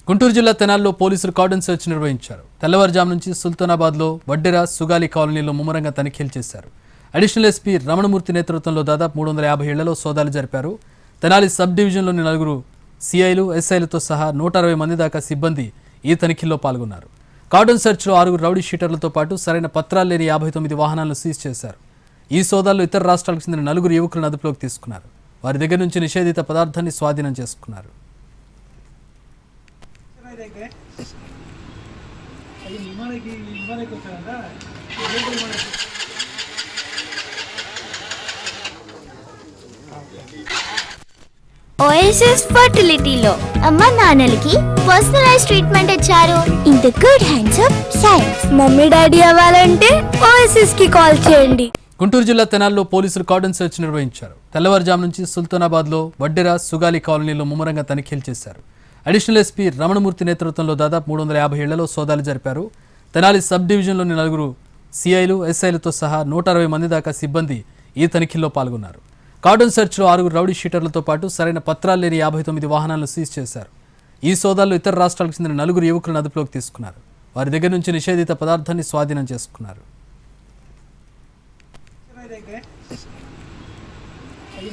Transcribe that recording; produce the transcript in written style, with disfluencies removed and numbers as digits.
గుంటూరు జిల్లా తెనాలిలో పోలీసులు కార్డన్ సెర్చ్ నిర్వహించారు. తెల్లవారుజాము నుంచి సుల్తానాబాద్లో వడ్డెర సుగాలి కాలనీలో ముమ్మరంగా తనిఖీలు చేశారు. అడిషనల్ ఎస్పీ రమణమూర్తి నేతృత్వంలో దాదాపు 350 ఇళ్లలో సోదాలు జరిపారు. తెనాలి సబ్ డివిజన్లోని 4 సిఐలు, ఎస్ఐలతో సహా 160 మంది దాకా సిబ్బంది ఈ తనిఖీల్లో పాల్గొన్నారు. కార్డన్ సెర్చ్లో 6 రౌడీ షీటర్లతో పాటు సరైన పత్రాలు లేని 59 వాహనాలను సీజ్ చేశారు. ఈ సోదాల్లో ఇతర రాష్ట్రాలకు చెందిన 4 యువకులను అదుపులోకి తీసుకున్నారు. వారి దగ్గర నుంచి నిషేధిత పదార్థాన్ని స్వాధీనం చేసుకున్నారు. ఓఎస్ఎస్ ఫర్టిలిటీలో అమ్మ నాన్నలకి పర్సనలైజ్ ట్రీట్మెంట్ ఇచ్చారు. In the good hands of science. Mummy daddy అవ్వాలంటే ఓఎస్ఎస్ కి కాల్ చేయండి. గుంటూరు జిల్లా తెనాలిలో పోలీసులు కార్డన్ సెర్చ్ నిర్వహించారు. తెల్లవారుజాము నుంచి సుల్తానాబాద్లో వడ్డెర సుగాలి కాలనీలో ముమ్మరంగా తనిఖీలు చేశారు. అడిషనల్ ఎస్పీ రమణమూర్తి నేతృత్వంలో దాదాపు 350 ఇళ్లలో సోదాలు జరిపారు. తెనాలి సబ్ డివిజన్లోని 4 సిఐలు, ఎస్ఐలతో సహా 160 మంది దాకా సిబ్బంది ఈ తనిఖీల్లో పాల్గొన్నారు. కార్డన్ సెర్చ్లో 6 రౌడీ షీటర్లతో పాటు సరైన పత్రాలు లేని 59 వాహనాలను సీజ్ చేశారు. ఈ సోదాల్లో ఇతర రాష్ట్రాలకు చెందిన 4 యువకులను అదుపులోకి తీసుకున్నారు. వారి దగ్గర నుంచి నిషేధిత పదార్థాన్ని స్వాధీనం చేసుకున్నారు. అది